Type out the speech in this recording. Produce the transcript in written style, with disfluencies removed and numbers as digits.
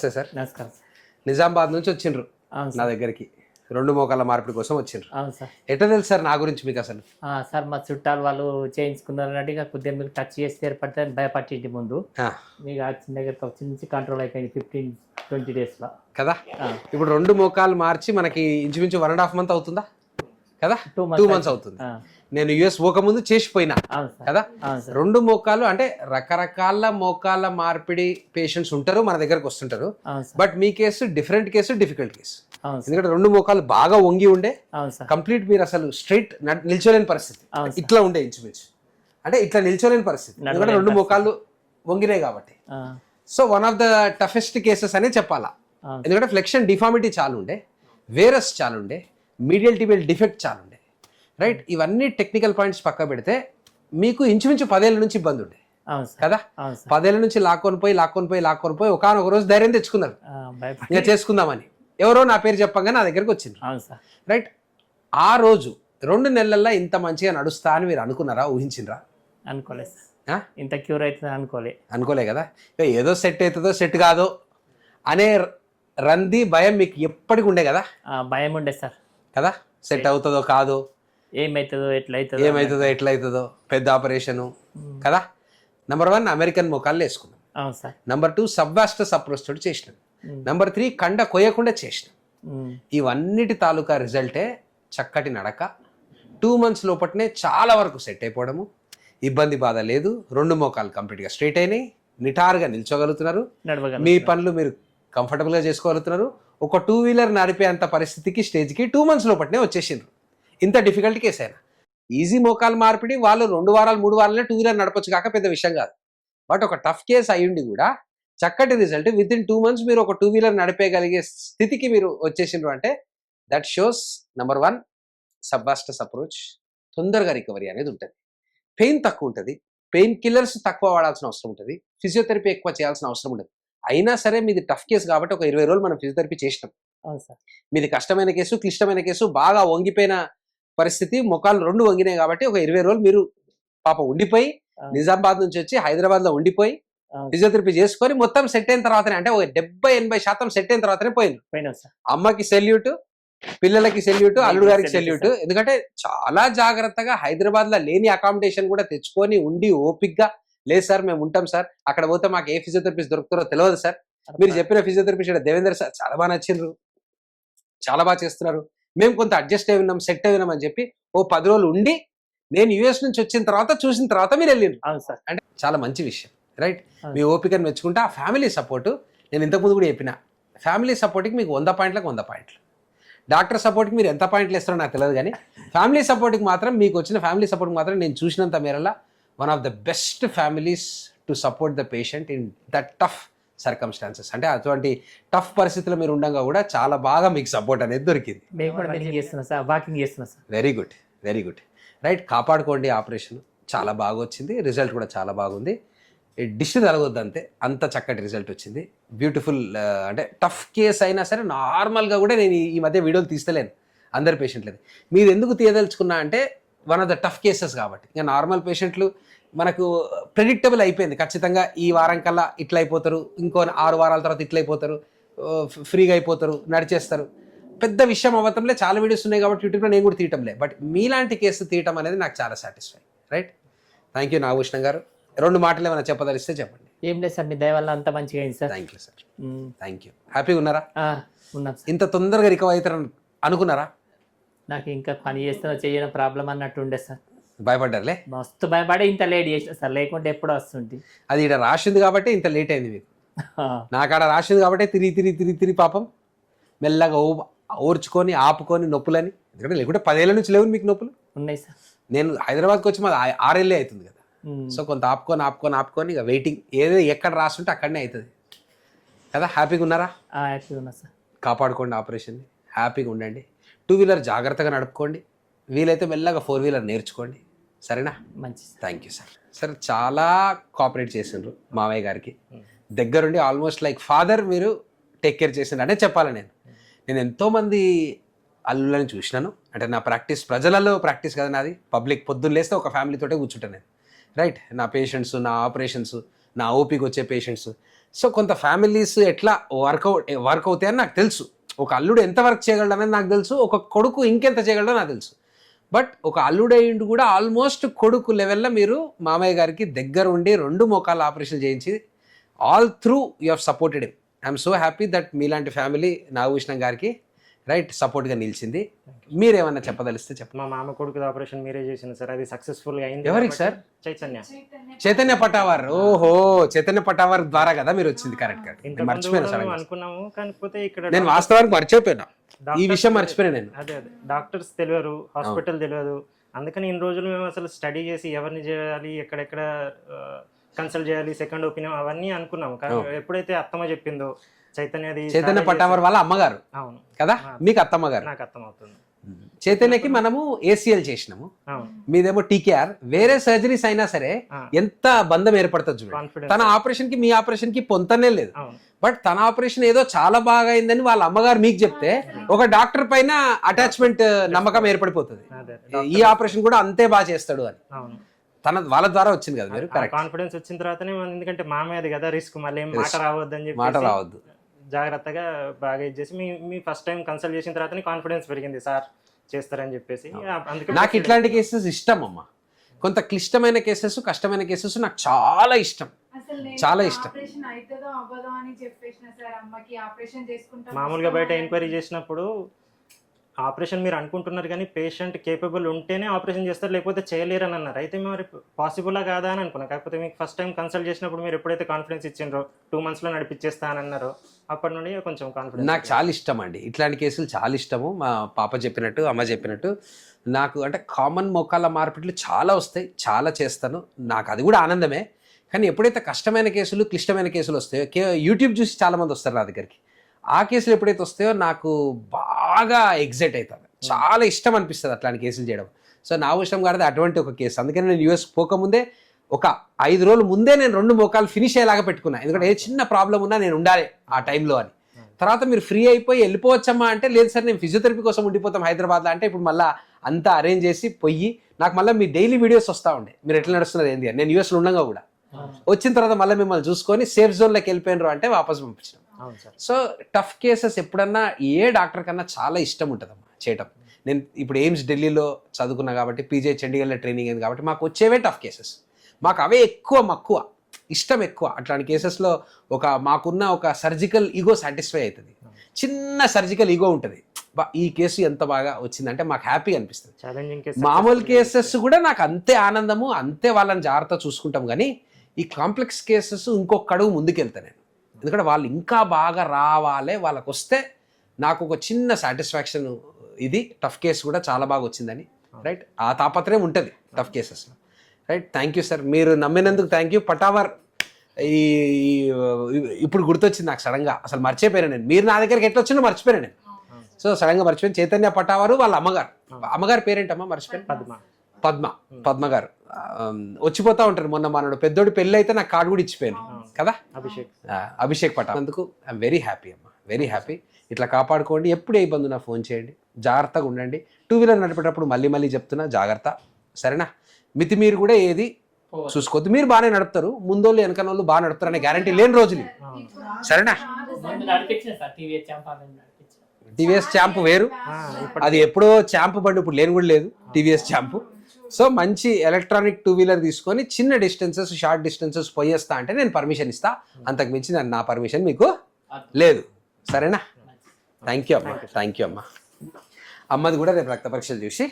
నమస్తే సార్. నమస్కారం సార్. నిజామాబాద్ నుంచి వచ్చిండ్రు అవును నా సార్. దగ్గరికి 2 మోకాళ్ళ మార్పిడి కోసం వచ్చిండ్రు. అవును సార్. ఎట్లా తెలుసు సార్ నా గురించి మీకు అసలు? సార్ మా చుట్టాలు వాళ్ళు చేయించుకున్నారు అంటే ఇక కొద్దిగా మీకు టచ్ చేస్తే ఏర్పడితే భయపట్టింటి ముందు ఆ, మీకు వచ్చిన దగ్గర చిన్న నుంచి కంట్రోల్ అయిపోయింది 15-20 డేస్లో. కదా ఇప్పుడు 2 మోకాలు మార్చి మనకి ఇంచుమించు 1.5 మంత్ అవుతుందా కదా? 2 months అవుతుంది. నేను యుఎస్ పోకముందు చేసిపోయినా అవును సార్. కదా. అవును సార్. 2 మోకాలు అంటే రకరకాల మోకాళ్ళ మార్పిడి పేషెంట్స్ ఉంటారు మన దగ్గరకు వస్తుంటారు. అవును sir. But me case different case, difficult case. అవును సార్. ఎందుకంటే 2 మోకాలు బాగా వంగి ఉండే, అవును సార్. కంప్లీట్ మీరు అసలు స్ట్రైట్ నిల్చోలేని పరిస్థితి. అవును సార్. ఇట్లా ఉండే ఇంచుమించు, అంటే ఇట్లా నిల్చోలేని పరిస్థితి. నడవలేని ఎందుకంటే 2 పరిస్థితి. మోకాళ్ళు వంగినాయి కాబట్టి. So one of the toughest cases అనే చెప్పాలా. అవును. ఎందుకంటే ఫ్లెక్షన్ డిఫార్మిటీ చాలా ఉండే, వేరస్ చాలా ఉండే, మీడియల్ టిబియల్ డిఫెక్ట్ చాలా ఉండే. రైట్, ఇవన్నీ టెక్నికల్ పాయింట్స్ పక్క పెడితే మీకు ఇంచుమించు 10 ఏళ్ళ నుంచి ఇబ్బంది ఉండే అవును సార్. కదా. అవును సార్. 10 ఏళ్ళ నుంచి లాక్కొని పోయి ఒకనొక రోజు ధైర్యం తెచ్చుకున్నారు భయపడి. ఇంకా చేసుకుందామని. ఎవరో నా పేరు చెప్పంగా నా దగ్గరకు వచ్చింది. అవును సార్. రైట్, ఆ రోజు 2 నెలల్లో ఇంత మంచిగా నడుస్తా అని మీరు అనుకున్నారా, ఊహించిండ్రా? అనుకోలేదు సార్. ఆ? ఇంత క్యూర్ అవుతుంది అనుకోలే కదా. ఏదో సెట్ అవుతుందో సెట్ కాదో అనే రంది భయం మీకు ఎప్పటికి ఉండే కదా. భయం ఉండే సార్. కదా, సెట్ అవుతుందో కాదో, ఏమవుతుందో ఎట్లయితుందో పెద్ద ఆపరేషను కదా. నెంబర్ 1 అమెరికన్ మోకాళ్ళు వేసుకున్నాం. అవును సార్. నెంబర్ 2 సబ్వాస్టస్ అప్రోచ్ తోటి చేసినాం. నెంబర్ 3 కండ కొయ్యకుండా చేసినాం. ఇవన్నిటి తాలూకా రిజల్టే చక్కటి నడక. 2 months లోపట్నే చాలా వరకు సెట్ అయిపోవడము, ఇబ్బంది బాధ లేదు. 2 మోకాలు కంప్లీట్గా స్ట్రైట్ అయినాయి, నిటారుగా నిల్చోగలుగుతున్నారు, మీ పనులు మీరు కంఫర్టబుల్గా చేసుకోగలుగుతున్నారు. ఒక 2 వీలర్ నడిపేంత పరిస్థితికి స్టేజ్కి 2 months లోపట్నే వచ్చేసిండ్రు. ఇంత డిఫికల్ట్ కేసు అయినా ఈజీ మోకాలు మార్పిడి వాళ్ళు 2 వారాలు 3 వారాలనే 2 వీలర్ నడపచ్చు కాక పెద్ద విషయం కాదు. బట్ ఒక టఫ్ కేసు అయ్యుండి కూడా చక్కటి రిజల్ట్ విత్ ఇన్ 2 months మీరు ఒక 2 వీలర్ నడిపేయగలిగే స్థితికి మీరు వచ్చేసిండ్రు అంటే దట్ షోస్ నెంబర్ 1 సబ్వాస్టస్ అప్రోచ్, తొందరగా రికవరీ అనేది ఉంటుంది, పెయిన్ తక్కువ ఉంటుంది, పెయిన్ కిల్లర్స్ తక్కువ వాడాల్సిన అవసరం ఉంటుంది, ఫిజియోథెరపీ ఎక్కువ చేయాల్సిన అవసరం ఉంటుంది. అయినా సరే మీది టఫ్ కేసు కాబట్టి ఒక 20 రోజులు మనం ఫిజియోథెరపీ చేసినాం. అవును సార్. మీది కష్టమైన కేసు, క్లిష్టమైన కేసు, బాగా వంగిపోయిన పరిస్థితి, మొక్కలు 2 వంగినాయి కాబట్టి ఒక 20 రోజులు మీరు పాప ఉండిపోయి నిజామాబాద్ నుంచి వచ్చి హైదరాబాద్లో ఉండిపోయి ఫిజియోథెరపీ చేసుకొని మొత్తం సెట్ అయిన తర్వాతనే, అంటే ఒక 70-80% సెట్ అయిన తర్వాతనే పోయినాం. అమ్మకి సెల్యూట్, పిల్లలకి సెల్యూట్, అల్లుడు గారికి సెల్యూట్. ఎందుకంటే చాలా జాగ్రత్తగా హైదరాబాద్లో లేని అకామిడేషన్ కూడా తెచ్చుకొని ఉండి ఓపిక్గా, లేదు సార్ మేము ఉంటాం సార్, అక్కడ పోతే మాకు ఏ ఫిజియోథెరపిస్ట్ దొరుకుతారో తెలియదు సార్, మీరు చెప్పిన ఫిజియోథెరపిస్ట్ దేవేందర్ సార్ చాలా బాగా నచ్చిండ్రు, చాలా బాగా చేస్తున్నారు, మేము కొంత అడ్జస్ట్ అయి ఉన్నాం, సెట్ అయి ఉన్నాం అని చెప్పి ఓ 10 రోజులు ఉండి నేను యుఎస్ నుంచి వచ్చిన తర్వాత చూసిన తర్వాత మీరు వెళ్ళిండ్రు. అవును సార్. అంటే చాలా మంచి విషయం. రైట్, మీ ఓపికను మెచ్చుకుంటా. ఆ ఫ్యామిలీ సపోర్టు నేను ఇంతకుముందు కూడా చెప్పిన, ఫ్యామిలీ సపోర్ట్కి మీకు 100 పాయింట్లకు 100 పాయింట్లు. డాక్టర్ సపోర్ట్కి మీరు ఎంత పాయింట్లు ఇస్తారో నాకు తెలియదు, కానీ ఫ్యామిలీ సపోర్ట్కి మాత్రం, మీకు వచ్చిన ఫ్యామిలీ సపోర్ట్కి మాత్రం నేను చూసినంత మేరలా one of the best families to support the patient in that tough circumstances. అంటే అటువంటి టఫ్ పరిస్థితుల్లో మీరు ఉండగా కూడా చాలా బాగా మీకు సపోర్ట్ అనేది దొరికింది. వాకింగ్ చేస్తున్నా sir. Very good, very good. Right, కాపాడుకోండి. ఆపరేషన్ చాలా బాగా వచ్చింది, రిజల్ట్ కూడా చాలా బాగుంది. డిష్ తలగొద్దు అంతే, అంత చక్కటి రిజల్ట్ వచ్చింది. బ్యూటిఫుల్. అంటే టఫ్ కేస్ అయినా సరే నార్మల్గా కూడా నేను ఈ మధ్య వీడియోలు తీస్తలేను అందరి పేషెంట్లది. మీరు ఎందుకు తీయదలుచుకున్నా అంటే one of the tough cases కాబట్టి. ఇంకా నార్మల్ పేషెంట్లు మనకు ప్రెడిక్టబుల్ అయిపోయింది, ఖచ్చితంగా ఈ వారం కల్లా ఇట్లా అయిపోతారు, ఇంకో 6 వారాల తర్వాత ఇట్లా అయిపోతారు, ఫ్రీగా అయిపోతారు, నడిచేస్తారు. పెద్ద విషయం అవ్వటంలే, చాలా వీడియోస్ ఉన్నాయి కాబట్టి యూట్యూబ్లో నేను కూడా తీయటంలే. బట్ మీలాంటి కేసు తీయటం అనేది నాకు చాలా satisfy. Right, thank you Nagabhushanam గారు. 2 మాటలు ఏమైనా చెప్పదలిస్తే చెప్పండి. ఏం లేదు సార్, మీ దయ వల్ల అంత మంచిగా అయింది sir. Thank you sir, thank you. హ్యాపీగా ఉన్నారా? ఉన్నాం సార్. ఇంత తొందరగా రికవర్ అవుతారని అనుకున్నారా? నాకు ఇంకా పని చేస్తున్నా చేయడం ప్రాబ్లం అన్నట్టు ఉండే సార్. భయపడ్డారులే, మస్తు భయపడే ఇంత లేట్ చేసిన సార్, లేకుంటే ఎప్పుడో వస్తుంది. అది ఇక్కడ రాసింది కాబట్టి ఇంత లేట్ అయింది మీకు. నాకాడ రాసింది కాబట్టి తిరిగి పాపం మెల్లగా ఓర్చుకొని ఆపుకొని నొప్పులని. ఎందుకంటే లేకుంటే 10 ఏళ్ళ నుంచి లేవు మీకు నొప్పులు. ఉన్నాయి సార్. నేను హైదరాబాద్కి వచ్చి మాది 6 ఏళ్ళే అవుతుంది కదా. సో కొంత ఆపుకొని ఇక వెయిటింగ్, ఏదో ఎక్కడ రాస్తుంటే అక్కడనే అవుతుంది కదా. హ్యాపీగా ఉన్నారా? హ్యాపీగా ఉన్నా సార్. కాపాడుకోండి ఆపరేషన్ని, హ్యాపీగా ఉండండి. 2 వీలర్ జాగ్రత్తగా నడుపుకోండి, వీలైతే మెల్లగా 4 వీలర్ నేర్చుకోండి. సరేనా? మంచి. Thank you sir. సార్ చాలా కోఆపరేట్ చేసిండ్రు మామయ్య గారికి, దగ్గరుండి ఆల్మోస్ట్ లైక్ ఫాదర్ మీరు టేక్ కేర్ చేసిండ్రు అనే చెప్పాలి. నేను ఎంతోమంది అల్లులని చూసినాను. అంటే నా ప్రాక్టీస్ ప్రజలలో ప్రాక్టీస్ కదా నాది, పబ్లిక్. పొద్దున్న లేస్తే ఒక ఫ్యామిలీతోటే కూర్చుంటాను నేను. రైట్, నా పేషెంట్స్, నా ఆపరేషన్స్, నా ఓపీకి వచ్చే పేషెంట్స్. సో కొంత ఫ్యామిలీస్ ఎట్లా వర్క్ అవుతాయని నాకు తెలుసు. ఒక అల్లుడు ఎంత వర్క్ చేయగలడు అనేది నాకు తెలుసు, ఒక కొడుకు ఇంకెంత చేయగలడో నాకు తెలుసు. బట్ ఒక అల్లుడయ్యిండు కూడా ఆల్మోస్ట్ కొడుకు లెవెల్లో మీరు మామయ్య గారికి దగ్గర ఉండి 2 మోకాళ్ళ ఆపరేషన్ చేయించి all through you have supported him. I'm so happy that మీలాంటి ఫ్యామిలీ నాగభూషణం గారికి రైట్ సపోర్ట్గా నిలిచింది. మీరేమన్నా చెప్పదలిస్తే చెప్పండి. మా మామ కొడుకు ఆపరేషన్ మీరే చేసింది సార్, అది సక్సెస్ఫుల్ గా అయింది. ఎవరికి సార్? చైతన్య పటావార్. ఓహో, చైతన్య పటావార్ ద్వారా కదా మీరు వచ్చింది. కరెక్ట్. మర్చిపోయాను, అనుకున్నాము, కాకపోతే ఇక్కడ నేను వాస్తవానికి మర్చిపోయినా, ఈ విషయం మర్చిపోయాను నేను. అదే డాక్టర్స్ తెలియరు, హాస్పిటల్ తెలియదు. అందుకని ఇన్ని రోజులు మేము అసలు స్టడీ చేసి ఎవరిని చేయాలి, ఎక్కడెక్కడ కన్సల్ట్ చేయాలి, సెకండ్ ఒపీనియన్ అవన్నీ అనుకున్నాము. కానీ ఎప్పుడైతే అత్తమ్మ చెప్పిందో చైతన్య పటావార్ వాళ్ళ అమ్మగారు అవును కదా, మీకు అత్తమ్మ గారు. నాకు అర్థం అవుతుంది. చైతన్యకి మనము ACL చేసినాము, మీదేమో TKR. వేరే సర్జరీస్ అయినా సరే ఎంత బంధం ఏర్పడుతుంది చూడండి. తన ఆపరేషన్ కి మీ ఆపరేషన్ కి పొంతనే లేదు. బట్ తన ఆపరేషన్ ఏదో చాలా బాగా అయిందని వాళ్ళ అమ్మగారు మీకు చెప్తే ఒక డాక్టర్ పైన అటాచ్మెంట్, నమ్మకం ఏర్పడిపోతుంది. ఈ ఆపరేషన్ కూడా అంతే బాగా చేస్తాడు అని వాళ్ళ ద్వారా వచ్చింది కదా మీరు. కాన్ఫిడెన్స్ వచ్చిన తర్వాతనే, ఎందుకంటే మామయ్యది కదా రిస్క్, మళ్ళీ ఏం మాట రావద్దని చెప్పి మాట రావద్దు, జాగ్రత్తగా బాగా ఇచ్చేసి మీ ఫస్ట్ టైం కన్సల్ట్ చేసిన తర్వాతనే కాన్ఫిడెన్స్ పెరిగింది సార్ చేస్తారని చెప్పేసి. అందుకే నాకు ఇట్లాంటి కేసెస్ ఇష్టం అమ్మా. కొంత క్లిష్టమైన కేసెస్, కష్టమైన కేసెస్ నాకు చాలా ఇష్టం, చాలా ఇష్టం. మామూలుగా బయట ఎంక్వైరీ చేసినప్పుడు ఆపరేషన్ మీరు అనుకుంటున్నారు కానీ పేషెంట్ కేపబుల్ ఉంటేనే ఆపరేషన్ చేస్తారు, లేకపోతే చేయలేరు అని అన్నారు. అయితే మరి పాసిబుల్లా కాదా అని అనుకున్నాను. కాకపోతే మీకు ఫస్ట్ టైం కన్సల్ట్ చేసినప్పుడు మీరు ఎప్పుడైతే కాన్ఫిడెన్స్ ఇచ్చిండ్రో 2 monthsలో నడిపించేస్తా అని అన్నారో అప్పటి నుండి కొంచెం కాన్ఫిడెన్స్. నాకు చాలా ఇష్టం అండి ఇట్లాంటి కేసులు, చాలా ఇష్టము. మా పాప చెప్పినట్టు, అమ్మ చెప్పినట్టు నాకు అంటే కామన్ మోకాళ్ళ మార్పిట్లు చాలా వస్తాయి, చాలా చేస్తాను. నాకు అది కూడా ఆనందమే. కానీ ఎప్పుడైతే కష్టమైన కేసులు, క్లిష్టమైన కేసులు వస్తాయో, యూట్యూబ్ చూసి చాలామంది వస్తారు నా దగ్గరికి. ఆ కేసులు ఎప్పుడైతే వస్తాయో నాకు బాగా ఎగ్జైట్ అవుతుంది, చాలా ఇష్టం అనిపిస్తుంది అట్లాంటి కేసులు చేయడం. సో నాగభూషణం గారిది అటువంటి ఒక కేసు. అందుకని నేను US పోకముందే ఒక 5 రోజుల ముందే నేను 2 మోకాలు ఫినిష్ అయ్యేలాగా పెట్టుకున్నా. ఎందుకంటే ఏ చిన్న ప్రాబ్లం ఉన్నా నేను ఉండాలి ఆ టైంలో అని. తర్వాత మీరు ఫ్రీ అయిపోయి వెళ్ళిపోవచ్చమ్మా అంటే, లేదు సార్ నేను ఫిజియోథెరపీ కోసం ఉండిపోతాం హైదరాబాద్లో అంటే, ఇప్పుడు మళ్ళీ అంతా అరేంజ్ చేసి పోయి నాకు మళ్ళీ మీ డైలీ వీడియోస్ వస్తూ ఉండే, మీరు ఎట్లా నడుస్తున్నారు ఏంది అని. నేను USలో ఉండగా కూడా వచ్చిన తర్వాత మళ్ళీ మిమ్మల్ని చూసుకొని సేఫ్ జోన్లోకి వెళ్ళిపోయినారు అంటే వాపస్ పంపించాం. సో టఫ్ కేసెస్ ఎప్పుడన్నా ఏ డాక్టర్ కన్నా చాలా ఇష్టం ఉంటుందమ్మా చేయటం. నేను ఇప్పుడు ఎయిమ్స్ ఢిల్లీలో చదువుకున్నా కాబట్టి, PGI చండీగఢ్లో ట్రైనింగ్ అయింది కాబట్టి మాకు వచ్చేవే టఫ్ కేసెస్. మాకు అవే ఎక్కువ మక్కువ, ఇష్టం ఎక్కువ. అట్లాంటి కేసెస్లో మాకున్న ఒక సర్జికల్ ఈగో సాటిస్ఫై అవుతుంది. చిన్న సర్జికల్ ఈగో ఉంటుంది, ఈ కేసు ఎంత బాగా వచ్చిందంటే మాకు హ్యాపీ అనిపిస్తుంది. మామూలు కేసెస్ కూడా నాకు అంతే ఆనందము, అంతే వాళ్ళని జాగ్రత్త చూసుకుంటాం. కానీ ఈ కాంప్లెక్స్ కేసెస్ ఇంకొక అడుగు ముందుకెళ్తాను నేను. ఎందుకంటే వాళ్ళు ఇంకా బాగా రావాలి, వాళ్ళకు వస్తే నాకు ఒక చిన్న సాటిస్ఫాక్షన్. ఇది టఫ్ కేసు కూడా చాలా బాగా వచ్చిందని, రైట్? ఆ తాపత్రయం ఉంటుంది టఫ్ కేసెస్లో, రైట్? థ్యాంక్ యూ సార్, మీరు నమ్మినందుకు థ్యాంక్ యూ. పటావర్ ఇప్పుడు గుర్తొచ్చింది నాకు సడన్గా, అసలు మర్చిపోయాను నేను. మీరు నా దగ్గరికి ఎట్లా వచ్చినా మర్చిపోయాను నేను. సో సడన్గా మర్చిపోయాను. చైతన్య పటావారు వాళ్ళ అమ్మగారు పేరేంటమ్మా మర్చిపోయాను. పద్మ గారు వచ్చిపోతా ఉంటారు. మొన్న మనోడు పెద్దోడు పెళ్ళి అయితే నాకు కార్డు కూడా ఇచ్చిపోయాను కదా, అభిషేక్ పటావర్. అందుకు ఐఎమ్ వెరీ హ్యాపీ అమ్మా, వెరీ హ్యాపీ. ఇట్లా కాపాడుకోండి, ఎప్పుడు ఏ ఇబ్బంది ఉన్నా ఫోన్ చేయండి, జాగ్రత్తగా ఉండండి. 2-వీలర్ నడిపేటప్పుడు మళ్ళీ చెప్తున్నా జాగ్రత్త, సరేనా? మితిమీరు కూడా ఏది చూసుకోవద్దు. మీరు బాగానే నడుపుతారు, ముందోళ్ళు వెనకనోళ్ళు బాగా నడుపుతారు అనే గ్యారంటీ లేని రోజులు, సరేనా? TVS ఛాంపు వేరు, అది ఎప్పుడో ఛాంపు బండి, ఇప్పుడు లేని కూడా లేదు TVS ఛాంపు. సో మంచి ఎలక్ట్రానిక్ 2-వీలర్ తీసుకొని చిన్న డిస్టెన్సెస్, షార్ట్ డిస్టెన్సెస్ పోయేస్తా అంటే నేను పర్మిషన్ ఇస్తా, అంతకు మించి నా పర్మిషన్ మీకు లేదు, సరేనా? థ్యాంక్ యూ అమ్మా, థ్యాంక్ యూ అమ్మా. అమ్మది కూడా రేపు రక్త పరీక్షలు చూసి